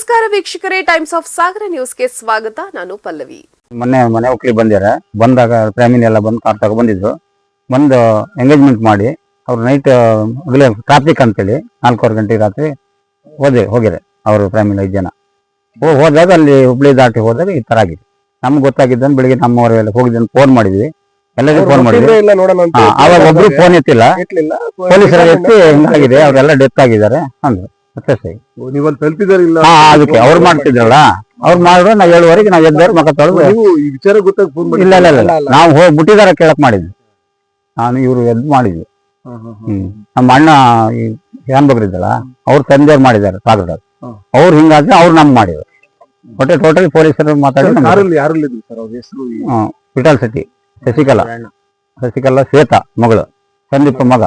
ನಮಸ್ಕಾರ ವೀಕ್ಷಕರೇ, times of ಸಾಗರ ನ್ಯೂಸ್ಗೆ ಸ್ವಾಗತ. ನಾನು ಪಲ್ಲವಿ. ಮನೆ ಒಕ್ಕಲಿ ಬಂದಾಗ ಫ್ಯಾಮಿಲಿ ಎಲ್ಲ ಬಂದು ಕಾರ್ ತಗೊ ಬಂದಿದ್ರು. ಬಂದು ಎಂಗೇಜ್ಮೆಂಟ್ ಮಾಡಿ ಅವ್ರು ನೈಟ್ ಟ್ರಾಫಿಕ್ ಅಂತೇಳಿ 4 ಗಂಟೆ ರಾತ್ರಿ ಹೋಗಿದ್ದಾರೆ ಅವರು ಫ್ಯಾಮಿಲಿ 5 ಜನ. ಹೋದಾಗ ಅಲ್ಲಿ ಹುಬ್ಳಿ ದಾಟಿ ಹೋದಾಗ ಈ ತರ ಆಗಿದೆ. ನಮ್ಗೆ ಗೊತ್ತಾಗಿದ್ದ ಬೆಳಿಗ್ಗೆ ನಮ್ಮವರೆಲ್ಲ ಹೋಗಿದ್ದನ್ನು ಫೋನ್ ಮಾಡಿದ್ವಿ, ಎಲ್ಲರಿಗೂ ಫೋನ್ ಮಾಡಿದ್ವಿ. ಅವಾಗ ಒಬ್ರು ಫೋನ್ ಎತ್ತಿಲ್ಲ, ಪೊಲೀಸರ ಎತ್ತಿ ಹಿಂಗಾಗಿದೆ, ಅವರೆಲ್ಲ ಡೆತ್ ಆಗಿದ್ದಾರೆ ಅಂದ್ರು. ಅದಕ್ಕೆ ಅವ್ರು ಮಾಡ್ತಿದ್ರಲ್ಲ, ಅವ್ರು ಮಾಡಿದ್ರು. ನಾವು 7:15 ನಾವು ಎದ್ದವ್ರು ಮಕ್ಕ ತೊಳೆದು ಇಲ್ಲ ಇಲ್ಲ ಇಲ್ಲ ನಾವು ಹೋಗಿ ಮುಟ್ಟಿದಾರ ಕೇಳಕ್ ಮಾಡಿದ್ವಿ. ನಾನು ಇವ್ರು ಎದ್ದು ಮಾಡಿದ್ವಿ. ನಮ್ಮ ಅಣ್ಣ ಈ ಹ್ಯಾನ್ಬಗ್ರ ಇದ್ದಲ್ಲ, ಅವ್ರ ತಂದೆಯವ್ರು ಮಾಡಿದ್ದಾರೆ ಸಾಗರದಾಗ. ಅವ್ರು ಹಿಂಗಾದ್ರೆ ಅವ್ರು ನಮ್ಗೆ ಮಾಡಿದ್ರು. ಒಟ್ಟೆ ಟೋಟಲಿ ಪೊಲೀಸರು ಮಾತಾಡಿ ವಿಠಲ್ ಶೆಟ್ಟಿ, ಶಶಿಕಲಾ ಶ್ವೇತಾ ಮಗಳು, ಸಂದೀಪ ಮಗ,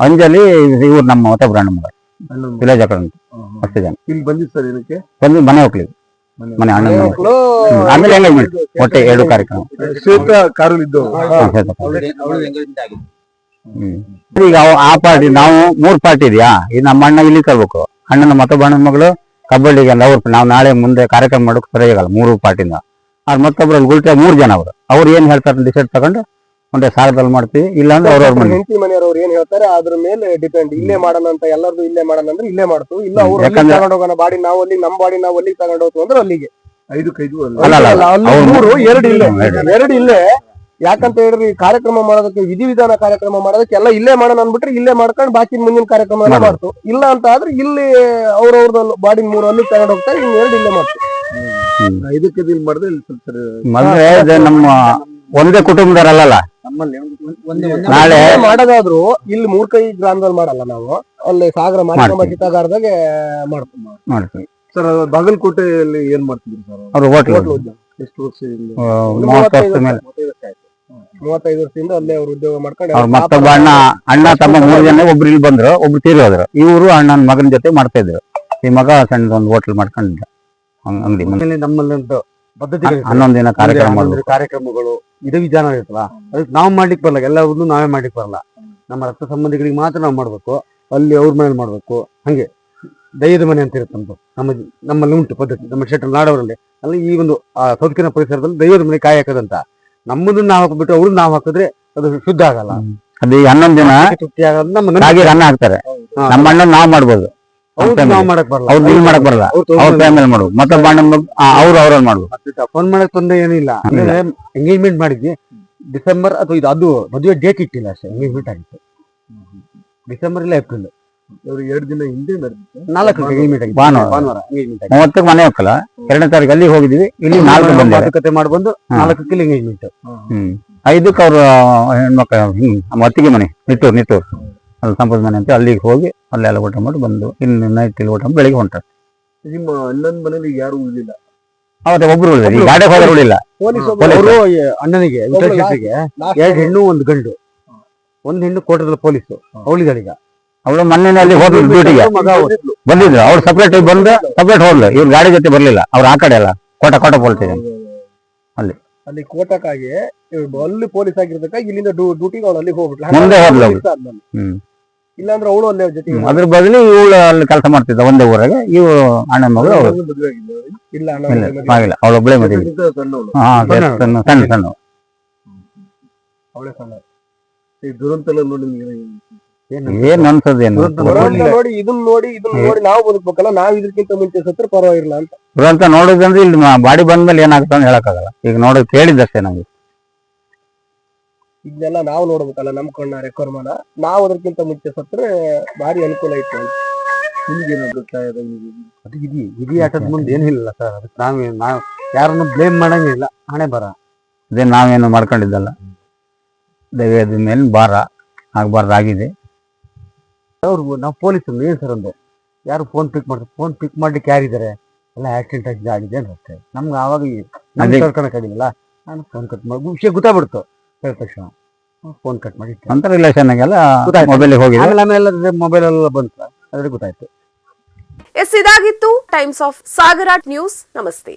ಅಂಜಲಿ ಇವ್ರು ನಮ್ಮ ಮತ್ತೊಬ್ಬರಣ್ಣ ಮಗ ವಿಲೇಜ್ ಅಕಡೆ ಅಂತ. ಅಷ್ಟೇ ಜನ ಬಂದು ಮನೆ ಹೋಗ್ಲಿಕ್ಕೆ ಮನೆ ಅಣ್ಣ ಆಮೇಲೆ ಎಂಗೇಜ್ಮೆಂಟ್ ಒಟ್ಟೆ 2 ಕಾರ್ಯಕ್ರಮ. ಈಗ ಆ ಪಾರ್ಟಿ ನಾವು 3 ಪಾರ್ಟಿ ಇದೆಯಾ, ಈಗ ನಮ್ಮ ಅಣ್ಣ ಇಲ್ಲಿ ತರ್ಬೇಕು, ಅಣ್ಣನ ಮತ್ತೊಬ್ಬ ಅಣ್ಣನ ಮಗಳು ಕಬಡ್ಡಿಗೆ ನಾವು ನಾಳೆ ಮುಂದೆ ಕಾರ್ಯಕ್ರಮ ಮಾಡೋಕೆ ಸರಿಯಾಗಲ್ಲ 3 ಪಾರ್ಟಿಯಿಂದ. ಅವ್ರು ಮತ್ತೊಬ್ರಲ್ಲಿ ಗುಲ್ಟೆ 3 ಜನ ಅವ್ರು ಏನ್ ಹೇಳ್ತಾರೆ ಡಿಸೈಡ್ ತಗೊಂಡು ಒಂದೇ ಸಾಗರದಲ್ಲಿ ಮಾಡ್ತೀವಿ. ಇಲ್ಲ ಅಂದ್ರೆ ಮನೆಯವ್ರು ಏನ್ ಹೇಳ್ತಾರೆ ಅದ್ರ ಮೇಲೆ ಡಿಪೆಂಡ್. ಇಲ್ಲೇ ಮಾಡೋಣ ಅಂತ ಎಲ್ಲರದು ಇಲ್ಲೇ ಮಾಡೋಣ ಅಂದ್ರೆ ಇಲ್ಲೇ ಮಾಡ್ತೀವಿ, ಇಲ್ಲ ಅವ್ರು ತಗೊಂಡ್ ಹೋಗೋಣ ಬಾಡಿ ನಾವು ಅಲ್ಲಿ ನಮ್ಮ ಬಾಡಿ ನಾವು ಅಲ್ಲಿಗೆ ತಗೊಂಡ್ ಹೋಗ್ತೀವಿ ಅಂದ್ರೆ ಅಲ್ಲಿಗೆ 2 ಇಲ್ಲೇ. ಯಾಕಂತ ಹೇಳಿದ್ರೆ ಈ ಕಾರ್ಯಕ್ರಮ ಮಾಡೋದಕ್ಕೆ ವಿಧಿವಿಧಾನ ಕಾರ್ಯಕ್ರಮ ಮಾಡೋದಕ್ಕೆ ಎಲ್ಲ ಇಲ್ಲೇ ಮಾಡೋಣ ಅಂದ್ಬಿಟ್ರೆ ಇಲ್ಲೇ ಮಾಡ್ಕೊಂಡು ಬಾಕಿ ಮುಂದಿನ ಕಾರ್ಯಕ್ರಮ ಎಲ್ಲ ಮಾಡ್ತು. ಇಲ್ಲ ಅಂತ ಆದ್ರೆ ಇಲ್ಲಿ ಅವ್ರವ್ರದ್ದು ಬಾಡಿ 3 ಅಲ್ಲಿ ತಗೊಂಡ್ ಹೋಗ್ತಾರೆ, 2 ಇಲ್ಲೇ ಮಾಡ್ತೀವಿ. 5 ಮಾಡಿದ್ರೆ ನಮ್ಮ ಒಂದೇ ಕುಟುಂಬದವರಲ್ಲ. ನಾಳೆ ಮಾಡೋದಾದ್ರು ಇಲ್ಲಿ 3 ಕೈ ಗ್ರಾಮದಲ್ಲಿ ಮಾಡಲ್ಲ, ನಾವು ಅಲ್ಲಿ ಸಾಗರ ಮಾರಿಕಂಬ ಚಿತ್ತಾಗಾರದಾಗ ಮಾಡ್ತೀವಿ. ಸರ್ ಬಾಗಲಕೋಟೆಯಲ್ಲಿ ಏನ್ ಮಾಡ್ತಿದ್ರಿ ಸರ್? ಅವ್ರು ಹೋಟ್ಲು ಎಷ್ಟು ವರ್ಷ? 35 ವರ್ಷದಿಂದ ಅಲ್ಲೇ ಅವ್ರು ಉದ್ಯೋಗ ಮಾಡ್ಕೊಂಡು ಅವ್ರ ಮತ್ತೊಬ್ಬ ಅಣ್ಣ ತಮ್ಮ 3 ಜನ ಒಬ್ರು ಇಲ್ಲಿ ಬಂದ್ರು, ಒಬ್ರು ತೀರಿ ಹೋದ್ರು. ಇವರು ಅಣ್ಣನ ಮಗನ ಜೊತೆ ಮಾಡ್ತಾ ಇದ್ರು. ಈ ಮಗ ಸಣ್ಣದೊಂದು ಹೋಟ್ಲ್ ಮಾಡ್ಕೊಂಡಿದ್ದ ಅಂಗಡಿ. ನಮ್ಮಲ್ಲಿ ಪದ್ಧತಿ 11 ದಿನ ಕಾರ್ಯಕ್ರಮಗಳು ಇದು ವಿಧಾನ ಇರುತ್ತಲ್ಲ, ಅದಕ್ಕೆ ನಾವು ಮಾಡ್ಲಿಕ್ಕೆ ಬರಲ್ಲ, ಎಲ್ಲವನ್ನೂ ನಾವೇ ಮಾಡ್ಲಿಕ್ಕೆ ಬರಲ್ಲ. ನಮ್ಮ ರಕ್ತ ಸಂಬಂಧಿಗಳಿಗೆ ಮಾತ್ರ ನಾವು ಮಾಡ್ಬೇಕು, ಅಲ್ಲಿ ಅವ್ರ ಮನೇಲಿ ಮಾಡ್ಬೇಕು. ಹಂಗೆ ದೈವದ ಮನೆ ಅಂತ ಇರುತ್ತಂತ ನಮ್ಮಲ್ಲಿ ಉಂಟು ಪದ್ಧತಿ. ನಮ್ಮ ಶೆಟ್ಟರ್ ನಾಡವರಲ್ಲಿ ಅಲ್ಲಿ ಈ ಒಂದು ಸೌತ್ಕಿನ ಪರಿಸರದಲ್ಲಿ ದೈವದ ಮನೆ ಕಾಯಿ ಹಾಕೋದಂತ. ನಮ್ಮದನ್ನ ನಾವು ಹಾಕ್ಬಿಟ್ಟು ಅವ್ರನ್ನ ನಾವು ಹಾಕಿದ್ರೆ ಅದು ಶುದ್ಧ ಆಗಲ್ಲ. ಅದು 11 ದಿನ ತೃಪ್ತಿ ಆಗಲ್ಲ. ಅನ್ನ ಹಾಕ್ತಾರೆ. ನಮ್ಮ ಅಣ್ಣ ನಾವ್ ಮಾಡ್ಬೋದು, ನಾವು ಮಾಡಕ್ ಬರಲ್ಲ, ಅವ್ರು ನೀವ್ ಮಾಡಕ್ ಬರಲ್ಲ, ಅವ್ರ ಫ್ಯಾಮಿಲಿ ಮಾಡ್ಬೋದು. ಮತ್ತೊಬ್ಬ ಅಣ್ಣ ಅವ್ರವ್ರಲ್ಲಿ ಮಾಡ್ಬೋದು. ಫೋನ್ ಮಾಡಕ್ ತೊಂದ್ರೆ ಏನಿಲ್ಲ. ಎಂಗೇಜ್ಮೆಂಟ್ ಮಾಡಿದ್ವಿ ಡಿಸೆಂಬರ್ ಅಥವಾ ಅದು ಮದುವೆ ಡೇಟ್ ಇಟ್ಟಿಲ್ಲ ಅಷ್ಟೇ. ಎಂಗೇಜ್ಮೆಂಟ್ ಆಗಿತ್ತು ಡಿಸೆಂಬರ್ ಇಲ್ಲ ಏಪ್ರಿಲ್. 2 ದಿನ ಹಿಂದೆ 4 ಎಂಗೇಜ್ಮೆಂಟ್ ಆಗಿತ್ತು. ಭಾನುವಾರ 30ಕ್ಕೆ ಮನೆ ಹೋಗಲ್ಲ, 2ನೇ ತಾರೀಕು ಅಲ್ಲಿ ಹೋಗಿದ್ವಿ. ಇಲ್ಲಿ 4 ಮಾತುಕತೆ ಮಾಡಿ ಬಂದು 4ಕ್ಕೆ ಎಂಗೇಜ್ಮೆಂಟ್. 5ಕ್ಕೆ ಅವ್ರ ಹೆಣ್ಮಕ್ಳು ಅತ್ತಿಗೆ ಮನೆ ನಿಟ್ಟೂರ್ ಅಲ್ಲಿ ಸಂಪದ ಮನೆ ಅಂತ ಅಲ್ಲಿಗೆ ಹೋಗಿ ಅಲ್ಲೆಲ್ಲ ಊಟ ಮಾಡಿ ಬಂದು ಇನ್ನು ನೈಟ್ ಇಲ್ಲಿ ಊಟ ಬೆಳಿಗ್ಗೆ ಹೊಂಟಾರೆ. ನಿಮ್ಮ ಅಣ್ಣನ ಮನೇಲಿ ಯಾರು ಉಳಿದಿಲ್ಲ, ಅವತ್ತೆ ಒಬ್ರು ಉಳಿದ ಗಾಡಿ ಹೋದ್ರೆ ಉಳಿಲ್ಲ. ಅಣ್ಣನಿಗೆ 2 ಹೆಣ್ಣು 1 ಗಂಡು. 1 ಹೆಣ್ಣು ಕೋಟದಲ್ಲಿ ಪೊಲೀಸು ಅವಳಿದಳೀಗ. ಅವಳು ಮೊನ್ನೆ ಹೋದ್ರು ಡ್ಯೂಟಿಗೆ ಬಂದಿದ್ರು. ಅವ್ರು ಸಪ್ರೇಟ್ ಬಂದು ಸಪ್ರೇಟ್ ಹೋದ್ಲು. ಇವ್ರು ಗಾಡಿ ಜೊತೆ ಬರ್ಲಿಲ್ಲ. ಅವ್ರು ಆ ಕಡೆ ಅಲ್ಲ ಕೋಟ ಪೊಲೀಸ್ ಅಲ್ಲಿ ಕೋಟಕ್ಕಾಗಿ ಅಲ್ಲಿ ಪೊಲೀಸ್ ಆಗಿರ್ತಕ್ಕ ಇಲ್ಲಿಂದ ಡ್ಯೂಟಿಗೆ ಅವಳು ಅಲ್ಲಿ ಹೋಗ್ಬಿಟ್ಲು. ಮುಂದೆ ಹೋದ್ಲು. ಇಲ್ಲಾಂದ್ರೆ ಅವಳು ಅಲ್ಲೇ ಜೊತೆಗೆ ಅದ್ರ ಬದಲು ಇವಳು ಅಲ್ಲಿ ಕೆಲಸ ಮಾಡ್ತಿದ್ದ ಒಂದೇ ಊರಾಗ. ಇವು ಅಣ್ಣನ ಮಗಳು ಇಲ್ಲ ಆಗಿಲ್ಲ, ಅವಳು ಒಬ್ಬಳೇ ಮದುವೆ. ಸಣ್ಣ ಅವಳೇ ಸಣ್ಣ. ಈ ದುರಂತ ಎಲ್ಲ ನೋಡಿ ಏನ್ ಅನ್ಸದೇನು ನೋಡಿ ಇದನ್ನ ನೋಡಿ ನಾವು ಬದುಕ್ಬೇಕಲ್ಲ. ನಾವ್ ಇದಕ್ಕಿಂತ ಮುಂಚೆ ಸತ್ರ ಪರವಾಗಿಲ್ಲ ಅಂತ ದುರಂತ ನೋಡುದಂದ್ರೆ ಇಲ್ಲಿ ಬಾಡಿ ಬಂದ್ಮೇಲೆ ಏನಾಗುತ್ತೆ ಅಂತ ಹೇಳಕ್ಕಾಗಲ್ಲ. ಈಗ ನೋಡೋದು ಕೇಳಿದ್ದಷ್ಟೇ ನಮ್ಗೆ. ಇದನ್ನೆಲ್ಲ ನಾವು ನೋಡ್ಬೇಕಲ್ಲ, ನಮ್ ಕಣ್ಣ ರೆಕ್ವರ್ಮಾನ. ನಾವು ಅದಕ್ಕಿಂತ ಮುಂಚೆ ಸತ್ರೆ ಭಾರಿ ಅನುಕೂಲ ಇತ್ತು. ಅದು ಇಡೀ ಆಟದ ಮುಂದೆ ಏನಿಲ್ಲ ಸರ್. ಅದಕ್ಕೆ ನಾವು ಯಾರನ್ನು ಬ್ಲೇಮ್ ಮಾಡಂಗಿಲ್ಲ. ಹಣೆ ಬರ ಅದೇ ನಾವೇನು ಮಾಡ್ಕೊಂಡಿದ್ದಲ್ಲ, ದೈವದ ಮೇಲೆ ಭಾರ ಆಗ್ಬಾರ್ದಾಗಿದೆ. ಅವ್ರು ನಾವು ಪೊಲೀಸರು ಏನ್ ಸರ್ ಅಂದ್ರೆ ಯಾರು ಫೋನ್ ಪಿಕ್ ಮಾಡ್ತಾರೆ, ಫೋನ್ ಪಿಕ್ ಮಾಡ್ಲಿಕ್ಕೆ ಯಾರಿದ್ದಾರೆ, ಎಲ್ಲ ಆಕ್ಸಿಡೆಂಟ್ ಆಗಿದೆ ಅಷ್ಟೇ. ನಮ್ಗೆ ಆವಾಗ ಕರ್ಕೊಳಕ್ಕಾಗಿಲ್ಲ. ನಾನು ಫೋನ್ ಕಟ್ ಮಾಡಿ ವಿಷಯ ಗೊತ್ತಾಗ್ಬಿಡ್ತು ಹೇಳಿದ ತಕ್ಷಣ ಫೋನ್ ಕಟ್ ಮಾಡಿ ಅಂತ ರಿಲೇಷನ್ ಮೊಬೈಲ್ ಹೋಗಿ ಆಮೇಲೆ ಮೊಬೈಲ್ ಎಲ್ಲ ಬಂತು, ಅದ್ರಲ್ಲಿ ಗೊತ್ತಾಯ್ತು. ಇದಾಗಿತ್ತು ಟೈಮ್ಸ್ ಆಫ್ ಸಾಗರ ನ್ಯೂಸ್. ನಮಸ್ತೆ.